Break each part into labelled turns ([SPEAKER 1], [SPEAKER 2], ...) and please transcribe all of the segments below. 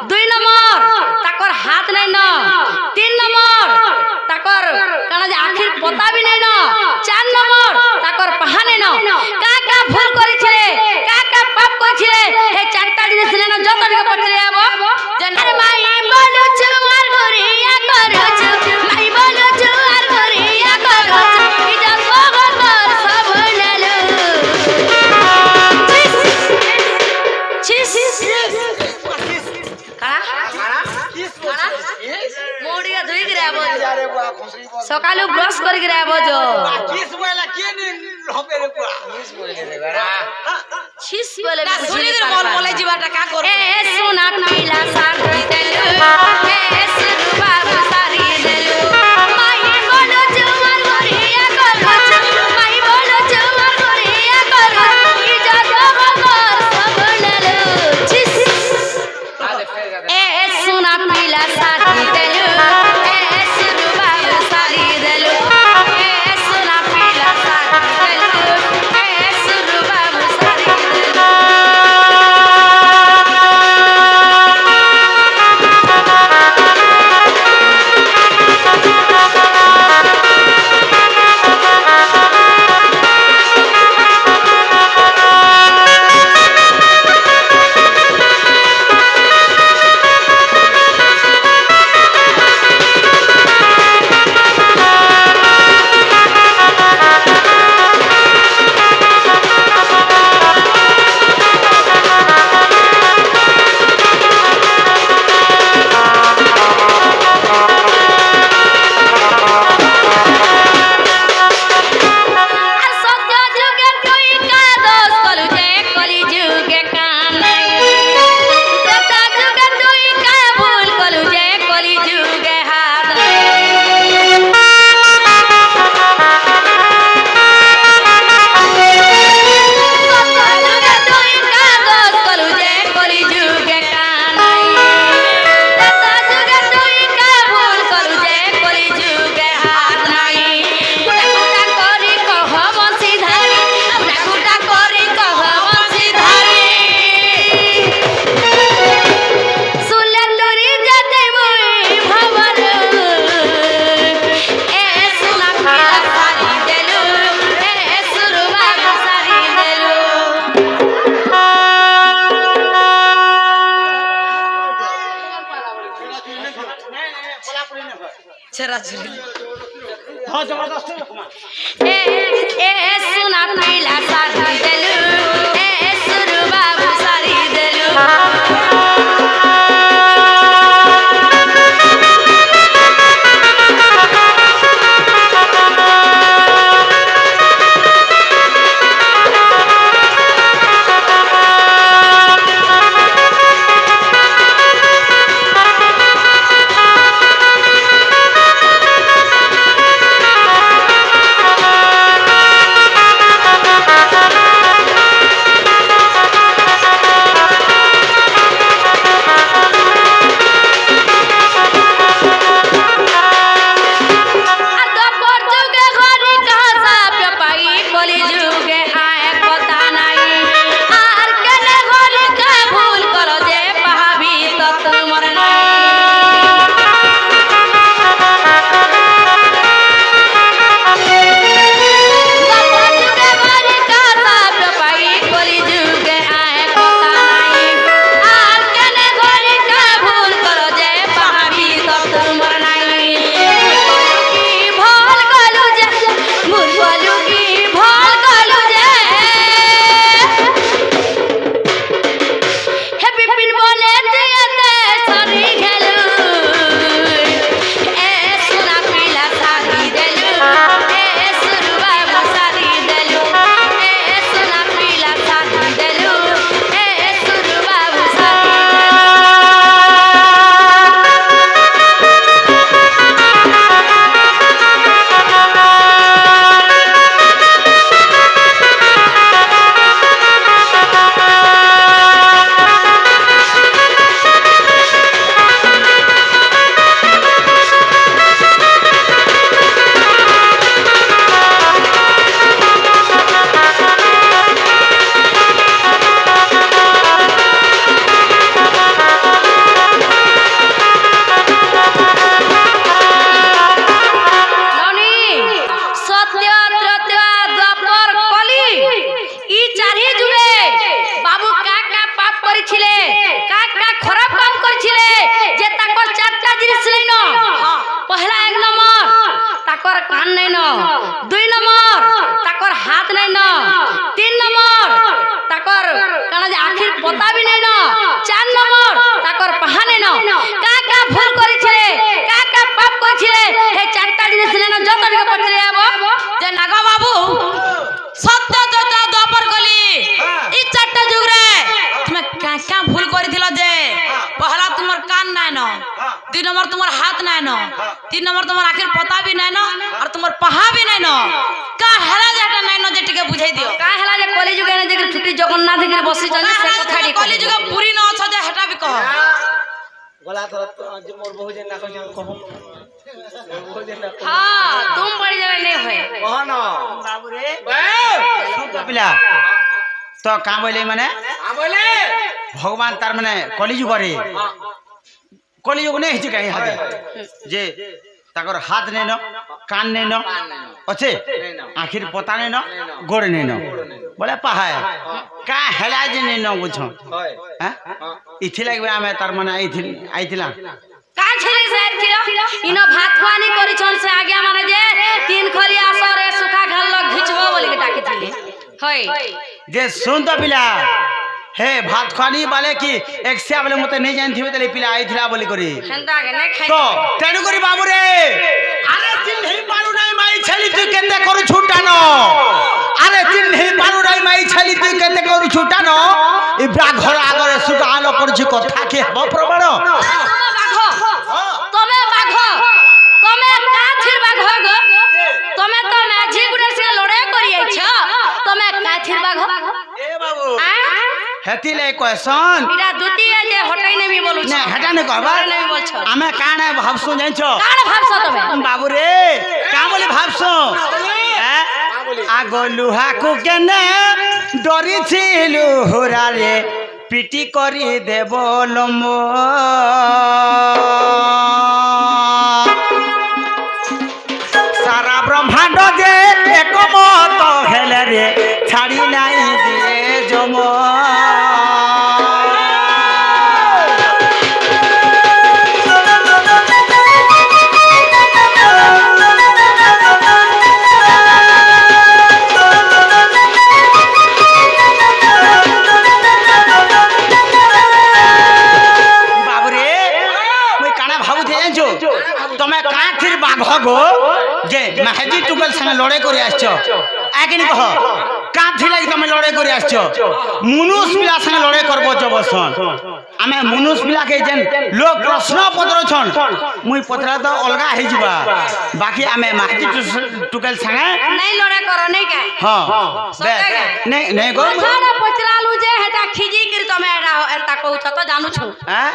[SPEAKER 1] দুই নম্বর তাকর হাত নাই ন, তিন নম্বর তাকর কানা যে আখির পতা বি নাই ন, চার নম্বর তাকর পাহা নাই ন। কাকা ভুল করেছিলে, কাকা পাপ করেছিলে, হে চারটা জিনিস নেন যত টাকা পড়তে যাব জানার মাই বলছো আর করিয়া করছো, মাই বলছো আর করিয়া করছো, ইজাত ভগবান সব নেলো। সকালে ব্রাশ করে গিয়ে আবজ ছিস বলে সুনিদের বল বলে জীবাটা কা করবে এ সোনা পিলা সারি দেলু, এ সুরবা সারি দেলু, মাই বলো জোয়ার করিয়া করছো, মাই বলো জোয়ার করিয়া করছো, ইজাত ভগবান সব নেলো। ছিস এ সোনা পিলা সারি দেলু, এ সুরবা সারি দেলু, এ সোনা পিলা সারি দেলু, এ সুরবা সারি দেলু। সোনা পিলা সারি দেলু, এ সুরবা সারি দেলু। কান নাই ন 2 নম্বর তাকর হাত নাই ন 3 নম্বর তাকর কানা যে আখির পতা বি নাই ন 4 নম্বর তাকর পাহা নাই ন কা ভুল করেছিলে কা পাপ করেছিলে এই চারটা জিনিস নাই ন যত দিকে পড়তে যাব যে নাগা বাবু সত্য যত দ্বাপর গলি এই চারটা যুগ রে তুমি কা ভুল করেছিল যে পহলা তোমার কান নাই ন 2 নম্বর তোমার হাত নাই ন 3 নম্বর তোমার আখির পতা বি নাই ন আর তোমার পাহা বি নাই ন কা হেলা যেটা নাই ন যেটিকে বুঝাই দিও কা হেলা যে কলি যুগে না যে ছুটি জগন্নাথ গিরি বসি চলে সে কথাটি কলি যুগে পুরি ন আছে যে হেটা বি কহ
[SPEAKER 2] গলা ধর যে মোর বহু যে না কহ
[SPEAKER 1] हां तुम पड़ जावे नहीं होए
[SPEAKER 2] কহন বাবু রে
[SPEAKER 3] শুদ্ধ পিলা তো কা বলে মানে
[SPEAKER 2] বলে
[SPEAKER 3] ভগবান তার মানে কলিযুগ নেই হচ্ছে কাই হাতে যে তাকর হাত নেই ন কান নেই ন আছে আখির পতা নেই ন গোড় নেই ন বলে পাহায় কা হেলা যে নেই ন বুঝ
[SPEAKER 2] হয়
[SPEAKER 3] হ্যাঁ ইথি লাগবে আমি তার মানে আইছিলাম
[SPEAKER 1] का छले से ছিল ইনো ভাত খানি করিছন সে আগে মানে যে 3 খলি আসরে সুখা ঘাল লগ ঘিচবো বলি কে ডাকিছিলে হয়
[SPEAKER 3] যে শুন তো পিলা হে ভাত খানি বালে কি একসিয়া বলে মতে नहीं जानथिबे तले पिला आइथिला बोली करी
[SPEAKER 1] হেন্দা কে নাই খাই
[SPEAKER 3] তো তেনু করি বাবু রে আরে চিনহি পারু নাই মাই ছালি তুই কেতে করু ছুটানো আরে চিনহি পারু নাই মাই ছালি তুই কেতে করু ছুটানো ই ব্রাঘর আগরে সুগা আলো করছি কথা কি হব প্রমাণ
[SPEAKER 1] তবে বাঘ তুমি কাথির বাঘ গো তুমি তো মাঝি গুড়ে সে লড়াই করি আইছ তুমি কাথির বাঘ
[SPEAKER 3] এ বাবু হেতিলে কোয়েশন
[SPEAKER 1] এটা দুটি যে হটাই নেবি বলুছ
[SPEAKER 3] না হেটা নে কবা
[SPEAKER 1] নেবি বলছ
[SPEAKER 3] আমি কানে ভাবছু জানছো
[SPEAKER 1] কার ভাবছ তুমি
[SPEAKER 3] বাবু রে কা বলি ভাবছু আগো লুহাকু কেনে ডরিছিলু হুরারে পিটি করি দেব লম্ব সারা ব্রহ্মাণ্ড যে একমত হেলে রে ছাড়ি নাই দিয়ে জম তুমি কাঠির বাঘ গো যে মাহেজি টুকেল সঙ্গে লড়াই করে আসছো একদিন কহ কাঠি লাগি তুমি লড়াই করে আসছো মনুষ পিলা সঙ্গে লড়াই করবো বসন আমি মনুষ পিলাকে যেন লোক প্রশ্ন পত্রছন মুই পত্রা তো অলগা হয়ে যাবা বাকি আমি মাহেজি টুকেল সঙ্গে
[SPEAKER 1] নাই লড়াই করো নাই কা
[SPEAKER 3] হ্যাঁ নেই নেই গো
[SPEAKER 1] কথাটা পচরালু যে হেটা খিজি করি তুমি এটা কହୁছ তো জানুছ
[SPEAKER 3] হ্যাঁ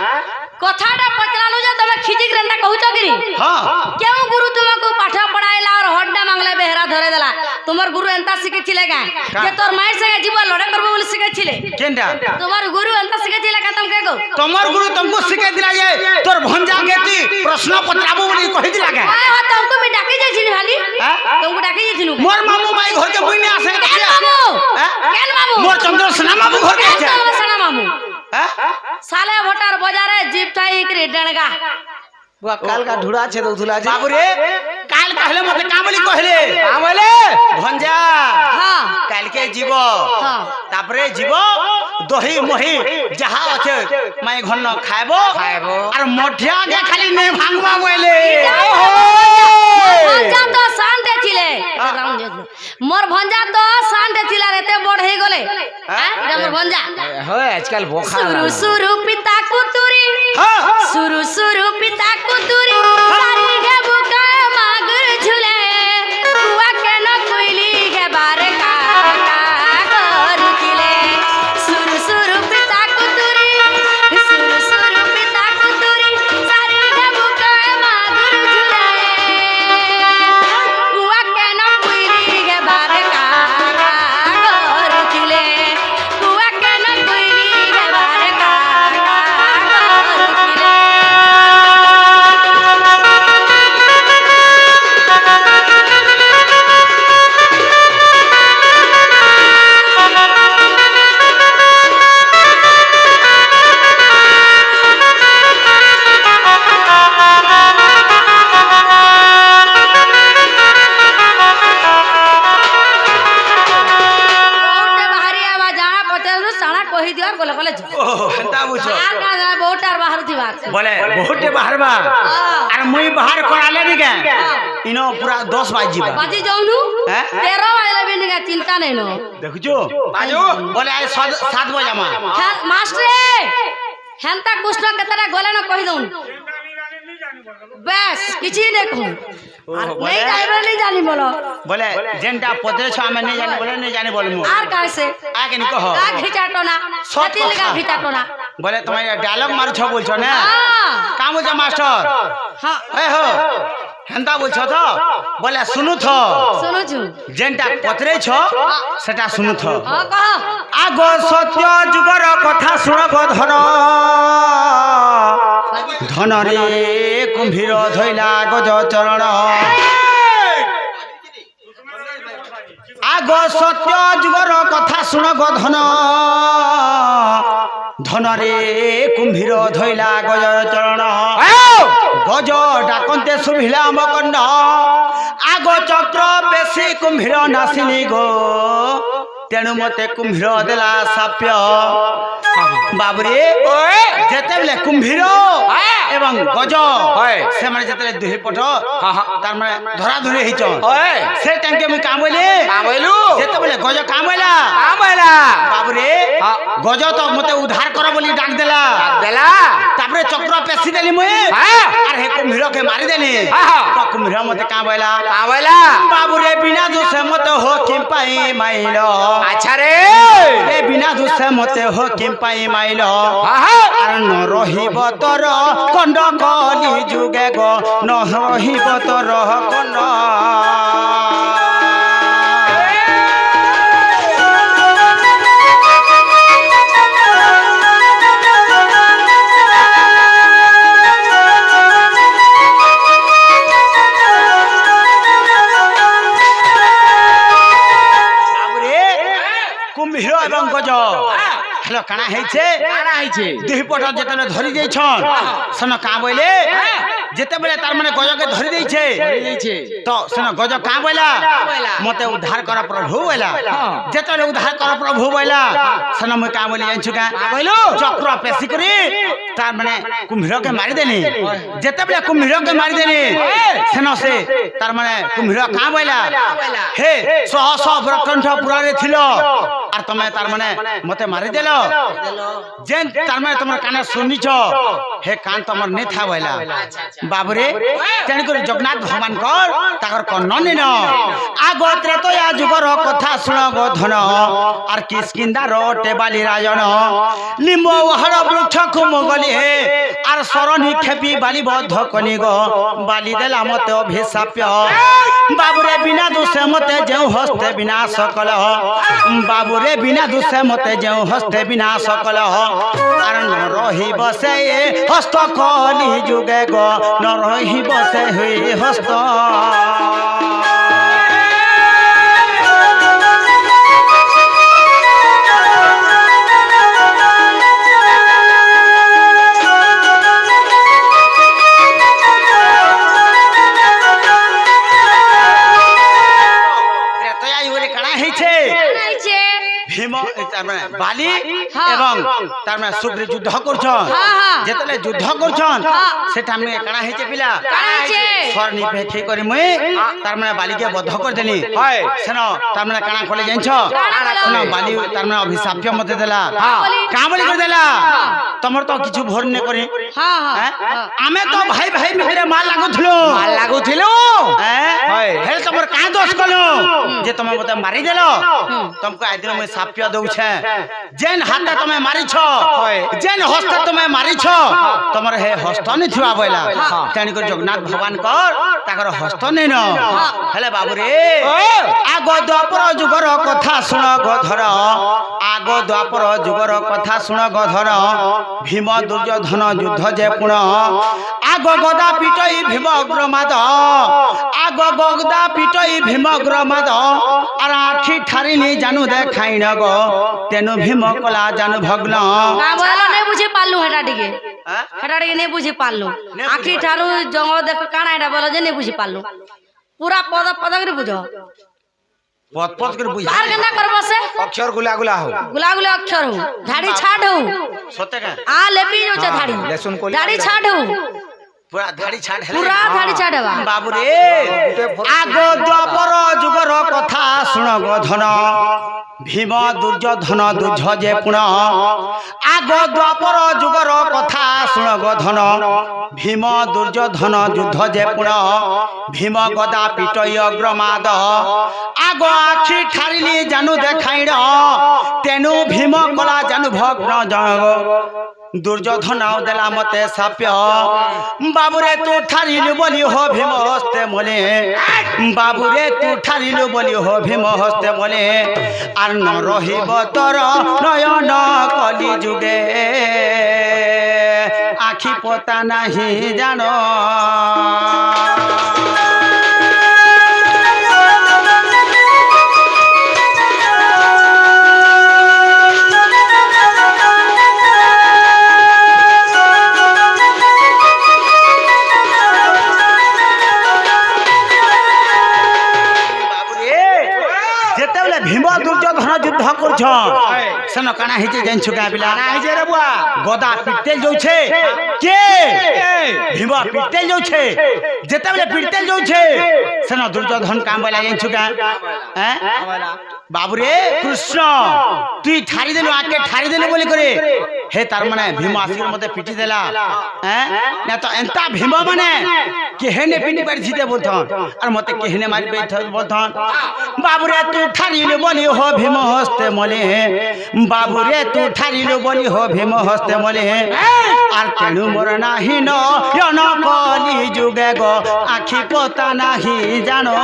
[SPEAKER 1] কথাটা পচরালু যে তুমি খিজি করি এটা কହୁছ কি
[SPEAKER 3] হ্যাঁ
[SPEAKER 1] কেউ গুরু তোমাকে পাঠ পড়াইলা আর হড্ডা মাংলে বেহরা ধরে দেলা তোমার গুরু এন্তা শিখেছিলে গা যে তোর মায়ের সঙ্গে জীব লড়াই করবে বলে শিখেছিলে
[SPEAKER 3] কেনটা
[SPEAKER 1] তোমার গুরু এন্তা শিখেছিলে কা তুমি কেগো
[SPEAKER 3] তোমার গুরু তুমको শিখাই দিলা যে তোর ভঞ্জা কে তুই প্রশ্ন পত্রাবো বলি কहि দিলা কে
[SPEAKER 1] तुमको मैं डाके जाइছিলি ভালি तुमको डाके जाइছিলু
[SPEAKER 3] मोर मामू माई घर के बुइने आसे
[SPEAKER 1] केन मामू केन मामू
[SPEAKER 3] मोर चंद्रसेना मामू घर के आसे
[SPEAKER 1] चंद्रसेना मामू साले भटार बाजारे जीप थाई के डणगा
[SPEAKER 2] बुआ काल का ढुड़ा छे दउथुला जे
[SPEAKER 3] बाबू रे काल कहले मते का बोली कहले
[SPEAKER 2] का बोले
[SPEAKER 3] भंजा
[SPEAKER 1] हां
[SPEAKER 3] काल के जीव
[SPEAKER 1] हां
[SPEAKER 3] तापरे जीव दही मही जहा আছে माई घर न खाइबो और मठिया के खाली ने भांगबा बोले
[SPEAKER 1] भंजा तो शांत छिले मोर भंजा तो शांत छिला रेते बड़ हे गले এটা মোর ভঞ্জা
[SPEAKER 2] হয় আজকাল বোখা
[SPEAKER 1] सुरु सुरु पिता कुतुरी
[SPEAKER 3] हां
[SPEAKER 1] सुरु सुरु पिता कुतुरी सारी गे बुका मागर झुले बुआ के न कोइली गे बार का करुतिले सुरु सुरु पिता कुतुरी सुरु सुरु पिता कुतुरी सारी गे बुका मागर झुले बुआ के न कोइली गे बार का करुतिले बुआ के न कोइली गे बार का
[SPEAKER 3] बोले बहुटे बाहरबा और मुई बाहर कराले नी के इनो पूरा 10 बाजी बा
[SPEAKER 1] बाजी जाऊनु
[SPEAKER 3] हैं?
[SPEAKER 1] 13 वाला भी निका चिंता नहीं नो
[SPEAKER 3] देखजो बाजू बोले आज 7 बजे मा
[SPEAKER 1] मास्टर हेंता कुछ के तरह गोले ना कहि दउन बस किछि नहीं कहूं नहीं जाइबे नहीं जानी बोलो
[SPEAKER 3] बोले जेंटा पदरे छ हमें नहीं जानी बोले नहीं जानी बोले मु
[SPEAKER 1] आर कैसे
[SPEAKER 3] आके नी कहो
[SPEAKER 1] का घिचाटो ना छाती लगा घिचाटो ना
[SPEAKER 3] बोले तुम्हारे डायलॉग मार छ बोल छ ना
[SPEAKER 1] हां
[SPEAKER 3] काम हो जा मास्टर
[SPEAKER 1] हां
[SPEAKER 3] ए हो हेंता बोल छ तो बोले सुनु थो
[SPEAKER 1] सुनो छु
[SPEAKER 3] जेंटा पदरे छ सेटा सुनु थो
[SPEAKER 1] हां कह
[SPEAKER 3] आगो सत्य जुगर कथा सुन गो धन रे कुंभीर धैला गज चरण आगो सत्य जुगर कथा सुन गो धन रे कुंभीर धैला गज चरण गज डाकंते सुभिला मकंड आगो चक्र बेसी कुंभीर नासिनी गो तेणु मते कुंभीर देला साप्य बाबरे जेते बेले कुंभीर एवं गज से माने जेते दुही पट तार माने धरा धरी हिच से टाइम में काम बोले जेते बेले गज काम बोला बाबरे गज तो मते उद्धार कर बोली डाक देला तापरे चक्र पेसी देली मुई अरे हे कुंभीर के मारी देली तो कुंभीर मते काम बोला बाबरे बिना दोष मते हो किम पाई माइलो अच्छा रे ए बिना दोष मते हो किम पाई माइलो आर न रहिब तोर कंड कली जुगे गो न रहिब तोर कंड कुंभीर एवं गज हेलो काना हेछे दुही पट जेतले धरि देइ छन सन का बोले जेते बेले तार माने गज के धरि देइ छे तो सन गज का बोला मते उद्धार कर प्रभु बोला जेतले उद्धार कर प्रभु बोला सन म का बोले जानछु का बोलो चक्र पेसी करी तार माने कुंभीर के मारी देनी जेते बेले कुंभीर के मारी देनी सन से तार माने कुंभीर का बोला हे सह सह ब्रकंठ पुरा रे थिलो आर तमे तार माने मते मारी देलो जेन तार माने तमर काने सुनिछ हे कान तमर नै था बोला बाबरे तेणी कर जगन्नाथ भगवान कर ताकर कन्न नेन आगो त्रेतया जुगर कथा सुन गो धन are किसकिंदा Rote Bali Rajan limb वहड़ वृक्ष कुम गली हे आर सरणी खेपी बाली बध कनी गो बाली देला मते अभिशाप्य बाबुरे बिना दोषे मते जेउ हस्ते विनाश कल बाबुरे बिना दोषे मते जेउ हस्ते विनाश कल आर न रही बसे हस्त कली जुगे गो न रही बसे हुई हस्त भीम बाली एवं तार में सुग्री युद्ध करछन जेतले युद्ध करछन सेटा में काना हेचे पिला सरनी पे ठीक करी मुई तार में बाली के बध कर देनी सेनो तार में काना खोले जानछ सेनो बाली तार में अभिशाप्य मते देला का बोली कर देला तमर तो किछु भोर ने करी आमे तो भाई भाई मित्र माल लागुथिलो हे तमर का दोष कलो जे तमे मते मारी देलो तुमको आइ दिन में साप्य दउ छे जेन हाथ तमे मारी छ जेन हस्त तमे मारी छ तमर हे हस्त नै थिवा बोला तेणी कर जगन्नाथ भगवान कर ताकर हस्त नै न हेले बाबू रे आगो द्वापर जुगर कथा सुन गधर आगो द्वापर जुगर कथा सुन गधर भीम दुर्योधन युद्ध जे पुण आगो गदा पिटई भीम अग्रमाद आगो गदा पिटई भीम अग्रमाद आर आखि ठारिनी जानू देखाइन गो तेनु भीम कला जानू भग्न
[SPEAKER 1] का बोलो नै बुझे पालु हेटा टिके नै बुझे पालु आखि ठारु जंग देख काना एटा बोलो जे नै बुझे पालु पूरा पद पदक रे बुझो
[SPEAKER 3] পথ পথ করে বুঝা
[SPEAKER 1] আর কেনা করবো সে
[SPEAKER 2] অক্ষর গুলা গুলা হো
[SPEAKER 1] গুলা গুলা অক্ষর হু ধাড়ি ছাড় হু
[SPEAKER 3] সত্যি কা
[SPEAKER 1] আ লেপি যাচ্ছে ধাড়ি
[SPEAKER 2] লেসন কলি
[SPEAKER 1] ধাড়ি ছাড় হু
[SPEAKER 3] পুরা ধাড়ি ছাড় হেলে
[SPEAKER 1] পুরা ধাড়ি ছাড় হবা
[SPEAKER 3] বাবু রে আগ দ্বাপর যুগর কথা শুণ গো ধন ভীম দুর্যোধন দুর্য যে পুণ আগ দ্বাপর যুগর কথা শুণ গো ধন ভীম দুর্যোধন যুদ্ধ যে পুণ ভীম গদা পিটই অগ্রমাদ আগ আখি ঠারিলি জানু দেখাইর তেনু ভীম কলা জানু ভগ্ন জগ দুর্যোধন দেলা মতে সাপ্য বাবুরে তু ঠারিলু বলি হো ভীম হস্তে মলে বাবুরে তু ঠারিলু বলি হো ভীম হস্তে মলে আর ন রহিব তর নয়ন কলি যুগে আখি পতা নাহি জানো যেতেবেলে ভীম দুর্যোধন যুদ্ধ করছ সেন কানা হইছে জানছ কা বিলা
[SPEAKER 2] না হইছে রে বুয়া
[SPEAKER 3] গদা পিটতেল যাচ্ছে কে ভীম পিটতেল যাচ্ছে যেতেবেলে পিটতেল যাচ্ছে সেন দুর্যোধন কাম বলা জানছ কা হ্যাঁ বাবুরে কৃষ্ণ তুই ঠারি দেলু আকে ঠারি দেলু বলি করে হে তার মানে ভীম আসির মতে পিটি দেলা হ্যাঁ না তো এন্তা ভীম মানে কেহেনে পিটি পারি জিতে বলথন আর মতে কেহেনে মারি বলথন বাবুরে তু ঠারিলু বলি হো ভীম হস্তে মলে বাবুরে তু ঠারিলু বলি হো ভীম হস্তে মলে আর তেণু মোর নাহি নয়ন কলি যুগে গো আখি পতা নাহি জানো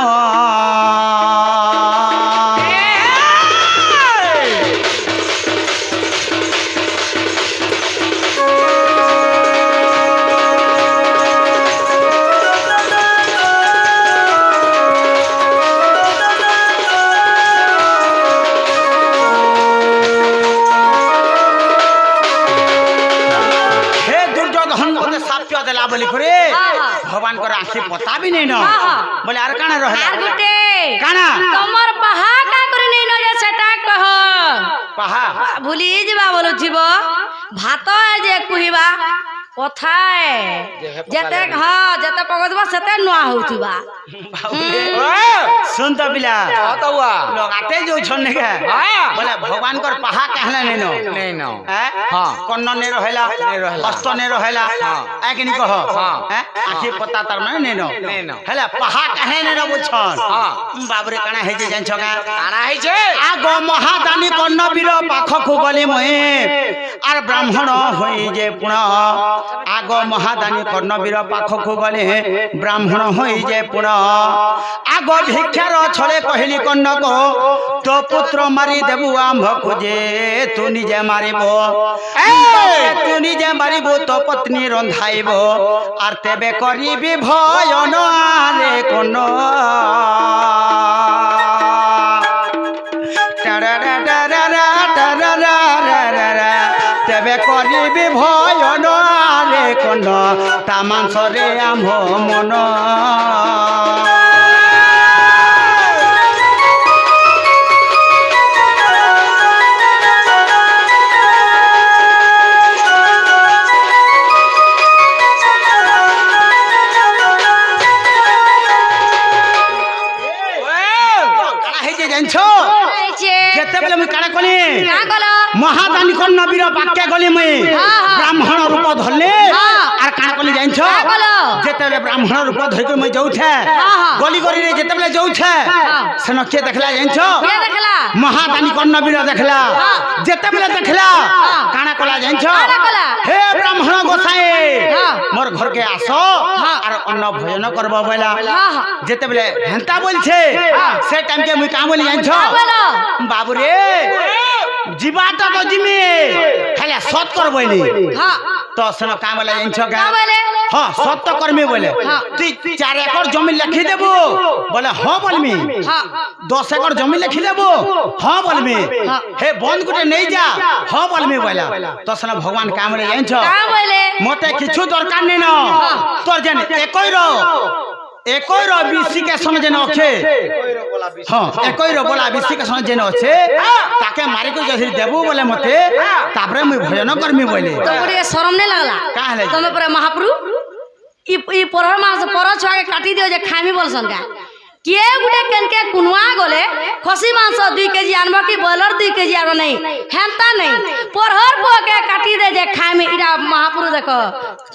[SPEAKER 3] দেলা বলি করে ভগবান করে আখি পতা বি নেই ন বলে আর কানা রহে
[SPEAKER 1] আর গুটে
[SPEAKER 3] কানা
[SPEAKER 1] তোমার পাহা কা করে নেই ন যে সেটা কহ
[SPEAKER 3] পাহা
[SPEAKER 1] ভুলি যাবা বলুছিব ভাত যে কুহিবা কথায় যেতে হ্যাঁ যেতে পগদবা সেতে নোয়া হউথিবা
[SPEAKER 3] सुन तो पिला
[SPEAKER 2] হতওয়া
[SPEAKER 3] लोग आते जो छोड़ने के बोले भगवान कर पहा कहले नहीं नो
[SPEAKER 2] नहीं नो
[SPEAKER 3] हां कन्न ने रहेला कष्ट ने रहेला आ के नी कह हैं आखि पता तार माने नहीं नो हेला पहा कहे नहीं नो बुछन बाबरे काना हे जे जान छगा
[SPEAKER 2] কানা হইছে
[SPEAKER 3] आगो महादानी कन्न वीर पाखकु गली महे आर ब्राह्मण होई जे पुण आगो महादानी कर्ण वीर पाखकु गले ब्राह्मण होई जे पुण आगो भिक्षार छले कहली कन्न को तो पुत्र मारी देबु आम्भ खोजे तू निजे मारिबो तू निजे मारिबो तो पत्नी रंधाइबो आर तेबे करिबि भय नारे कन्न तेबे करिबि भय नारे कन्न ता मांसरे आम्भ मन যেতেবেলে মুই কাଣା কলি মহাদানী কন্ন বীর বাক্যে গলি মুই ব্রাহ্মণ রূপ ধরলে আর কাଣା কলি জানছ যেতেবেলে ব্রাহ্মণ রূপ ধরি মুই যাউছে গলি গলি রে যেতেবেলে যাউছে সেন কে দেখলা জানছ মহাদানী কন্ন বীর দেখলা যেতেবেলে দেখলা কাଣା কলা জানছ হে ব্রাহ্মণ গোসাই মোর ঘরকে আসো আর অন্ন ভোজন করব বলা যেতেবেলে হেন্তা বলছে সে টাইম কে মুই কা বলি জানছ বাবুরে जीवाटा तो जिमी खाली सत कर बोली हां तो सनो का बोले इन छगा हां सत तो करमी बोले तू 4 एकड़ जमीन लिखि देबो बोले हां बोलमी हां 10 एकड़ जमीन लिखि देबो हां बोलमी हे बंद गुटे नहीं जा हां बोलमी बोला तो सनो भगवान का बोले इन छ का बोले मोटे किछु दरकार नै न तोर जने एकई रो बिसी के समझे न अखे হ্যাঁ একই বলা বিশ্বকেশন যেন আছে তাকে মারি করে যদি দেবু বলে মতে তারপরে মুই ভজন করমি বলে
[SPEAKER 1] तुमको ये शर्म नहीं लगला
[SPEAKER 3] का है
[SPEAKER 1] तुम्हें पर महाप्रभु ई परहर मास पर छुआ के काटी दियो जे खामी बोलसन का किए गुटे केनके कुनवा गले खसी मांस 2 केजी आनबो कि बॉयलर 2 केजी आरो नहीं हेंता नहीं परहर को के काटी दे जे खामी इरा महाप्रभु देखो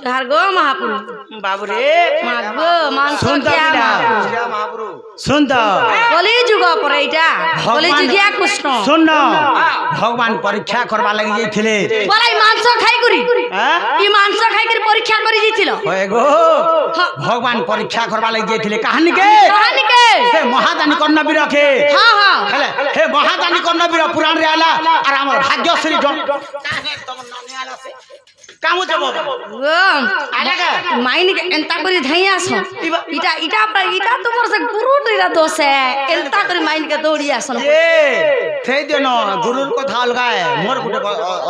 [SPEAKER 1] जोहार गो महाप्रभु
[SPEAKER 3] बाबू रे
[SPEAKER 1] मागो मांस
[SPEAKER 3] सुन तो
[SPEAKER 1] क्या
[SPEAKER 3] बिना।
[SPEAKER 1] महाप्रभु
[SPEAKER 3] सुन तो
[SPEAKER 1] कली जुग पर एटा कली जुगिया कृष्ण
[SPEAKER 3] सुन न भगवान परीक्षा करवा लगी जाइथिले
[SPEAKER 1] बोला ई मांस खाई करी
[SPEAKER 3] हां
[SPEAKER 1] ई मांस खाई करी परीक्षा करी जितिलो
[SPEAKER 3] होए गो भगवान परीक्षा करवा लगी जाइथिले कहानी के से महादानी कर्णवीर के
[SPEAKER 1] हां हां
[SPEAKER 3] हेले हे महादानी कर्णवीर पुराण रे आला और हमर भाग्यश्री जन कामु जब
[SPEAKER 1] माइन के एंता करी धैया सो इटा इटा पर इटा तुमर से गुरु रे दोष है एंता करी माइन के दौड़ी आसन
[SPEAKER 3] ए थै दिन गुरुर कथा अलगा है मोर गुटे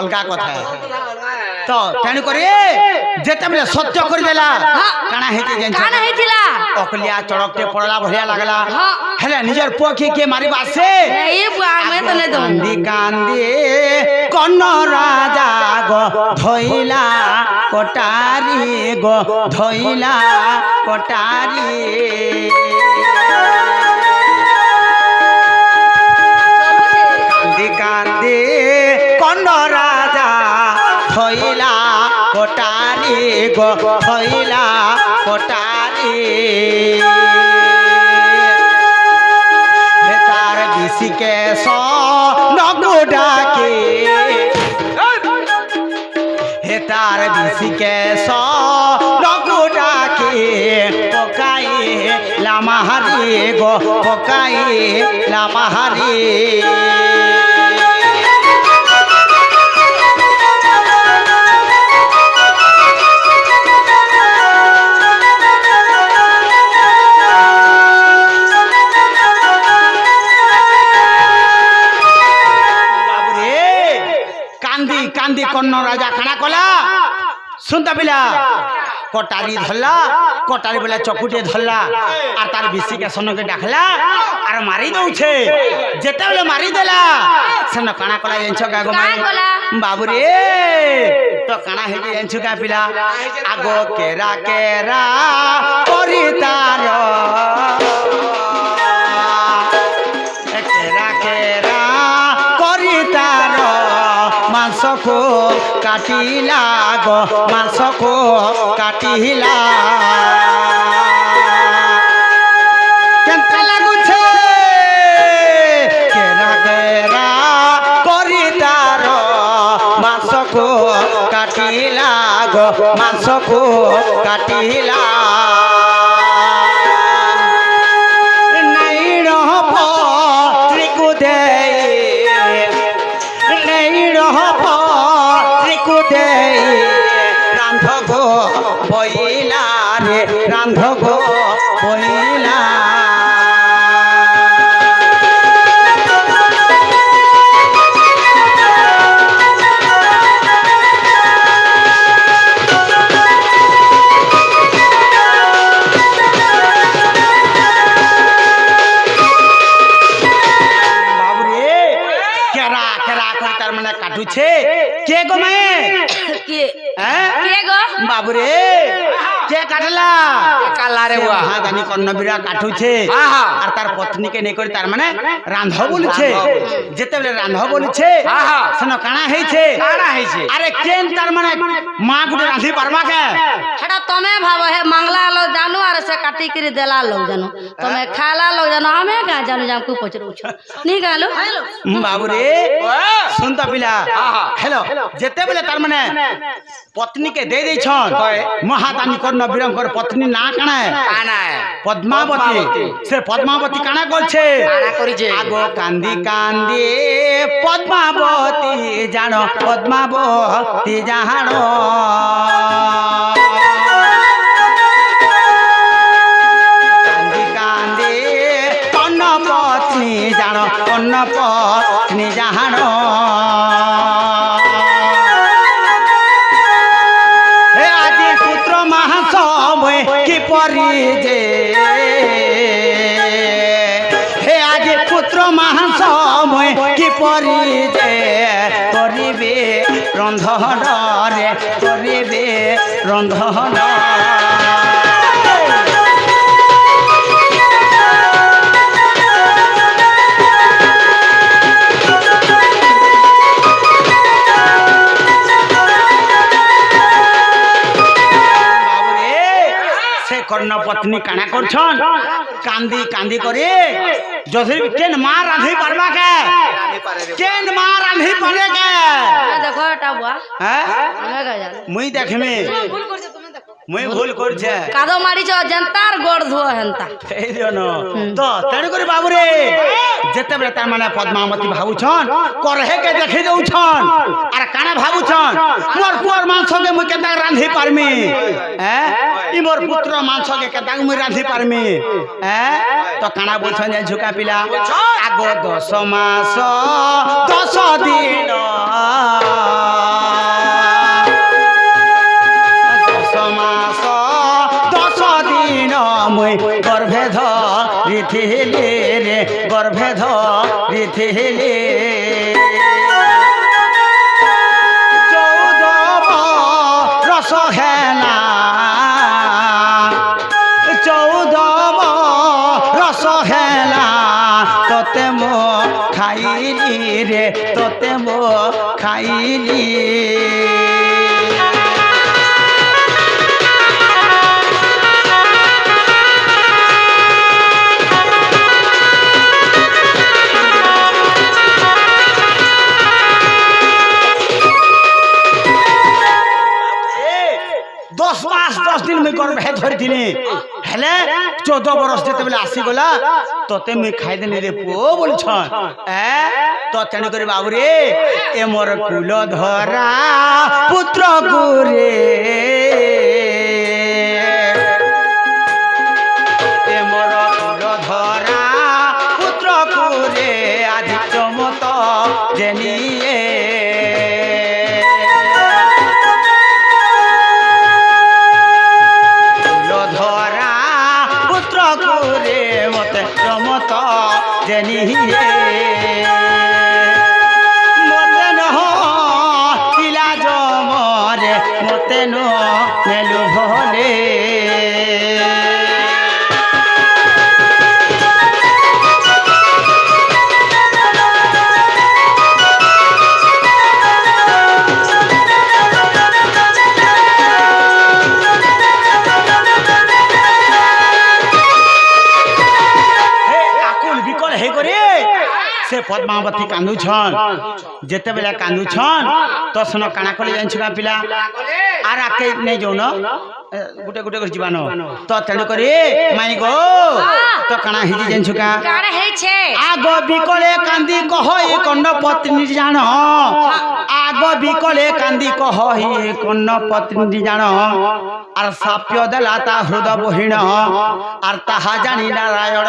[SPEAKER 3] अलगा कथा है तो तेनु करी जेते बेले सत्य कर देला काना हेते जेन
[SPEAKER 1] काना हेतिला
[SPEAKER 3] अकलिया चड़कते पड़ला भरिया लागला
[SPEAKER 1] हां
[SPEAKER 3] हेले निजर पोखी के मारी बासे
[SPEAKER 1] ए बुआ मैं तो नहीं दूं
[SPEAKER 3] कांदी कांदी कन्न राजा गो धइला कोटारी गो धइला कोटारी कांदी कांदी कन्न राजा धइला कोटारी गो धइला कोटारी तार बिसी के सो नगुडा के हे तार बिसी के सो नगुडा के पकाई लामाहारी गो पकाई लामाहारी कांदी कन्न राजा खाना कला सुनता पिला कटारी धरला कटारी बेला चकुटे धरला और तार बिसी के सन के डाकला और मारी दउछे जेते बेले मारी देला सन काना कला जेंछ का गो बाबू रे तो काना हेजे जेंछ का पिला आगो केरा केरा करी तार केरा केरा करी तार मांस को काटिला गो मांस को काटिला केंता लागुछे केरा केरा करी तार मांस को काटिला गो मांस को काटिला नहीं रह पत्रिकु दे रांध गो बइला रे रांध गो बइला काटुछे के गो मैं के गो बाबू रे के काटला काला रे बुआ हां दानी कर्णवीरा काटुछे और तार पत्नी के नै करी तार माने रांध बोलुछे जेते बेले रांध बोलुछे सनो काना हेछे अरे केन तार माने मां गुटे रांधी परमा के
[SPEAKER 1] हेडा तमे भाबो हे मंगला लो जानू और से काटी करी देला लो जानू तमे खाला लो जानू हमें का जानू जाम को पचरो छ नी गालो
[SPEAKER 3] बाबू रे सुन त पिला हेलो जेते बेले तार माने पत्नी के दे दे छन महादानी कर्णवीरंकर पत्नी ना काना है पद्मावती से पद्मावती काना करछे काना करिजे आगो कांदी कांदी पद्मावती जानो पद्मावती जानो कांदी कांदी अन्न पत्नी जानो अन्न पत्नी जानो कि परी जे हे মাংস মই কিপরি যে করিবে রন্ধন রে করিবে রন্ধন কর্ণ পত্নী কানা করছন কান্দি কান্দি করে যদি কেন মা রাঁধি পারবা কে কেন মা রাঁধি পারে কে
[SPEAKER 1] দেখো এটা বুয়া
[SPEAKER 3] হ্যাঁ
[SPEAKER 1] আমি কা জানি
[SPEAKER 3] মুই দেখমি মুই ভুল করছে
[SPEAKER 1] কাদো মারিছ জেন্তার গোড় ধুও হেন্তা
[SPEAKER 3] এই জন্য তো তেণু করে বাবুরে যেতেবেলে তার মানে পদ্মাবতী ভাবুছন করহে কে দেখি দউছন আর কানা ভাবুছন মোর পুয়ার মাংসকে মুই কেতা রাঁধি পারমি হ্যাঁ ই মোর পুত্র মাংসকে কেতা মুই রাঁধি পারমি হ্যাঁ তো কানা বলছন যে ঝুকা পিলা আগ 10 মাস 10 দিন 10 মাস 10 দিন মুই গর্ভে ধরিথিলি রে গর্ভে ধরিথিলি 14 বরষ হেলা 14 বরষ হেলা তোতে মো খাইলি রে তোতে মো খাইলি दिन मुई गर्भे धरी हेले 14 बरस जिते आसीगला तोते मुई खाईदेनी रे पुओ बोलछन तो तेणु कर बाबू रे ए मोर कुल धरा पुत्र गुरे ए मोर कुल धरा पुत्र गुरे आज चमत जेनिए मते न पिला जमरे मते न नेलु भले पद्मावती कांदुछन जेते बेला कांदुछन तो सुन काना कले जानिछु का पिला आर आके नै जौन गुटे गुटे कर जीवानो तो तेणु करी माई गो तो काना हिजी जानिछु का
[SPEAKER 1] काना हे छे
[SPEAKER 3] आगो बिकले कांदी कहई कन्न पत्नी जान आगो बिकले कांदी कहई कन्न पत्नी जान आर साप्य देला ता हृदय बहिण आर ताहा जानी नारायण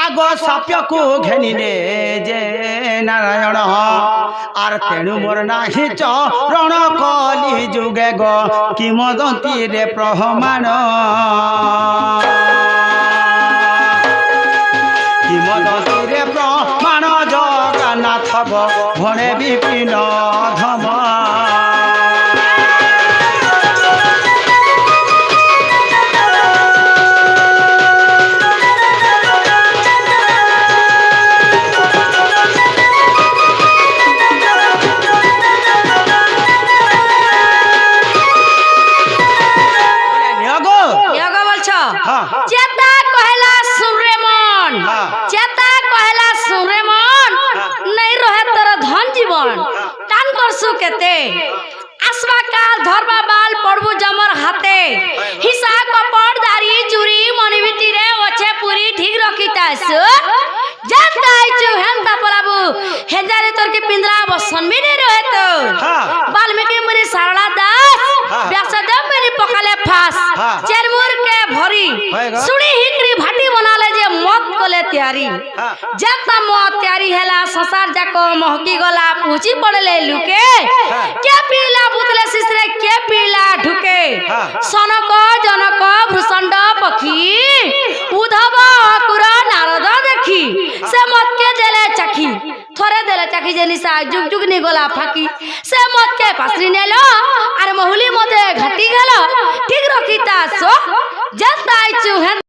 [SPEAKER 3] आगो साप्य को घेनिले जे नारायण आर तेणु मोर नाही चरण कली जुगे गो किमदंती रे प्रहमान किमदंती रे प्रमाण जगन्नाथ भणे विपिन धम
[SPEAKER 1] केते आसवा काल धरबा बाल पड़बू जमर हाथे हिसा कपड़ दारी चूरी मनी भितरे ओछे पूरी ठीक रखितास जानता आइछु हेंता पराबू हेजारे तोर के पिंजरा बसन भी नहीं रहे तो वाल्मीकि मुनि सारला दास व्यासदेव मेरी पकाले फास चेरमुर के भरी सुनी हिकरी भाटी बनाले जे मत कोले तैयारी जता मत तैयारी हैला संसार जाको महकी गला पूछी पड़ले लुके के पीला बुतले सिसरे के पीला ढुके सनक जनक भूषंड पखी उद्धव अकुर नारद देखी से मत চাকি থরে দেলে চাকি যে নিশা যুগ যুগ নি গলা ফাঁকি সে মদকে পাশরি নেল আর মহুলি মদে ঘাটি গেল ঠিক রকিতা সো জানতা আইছু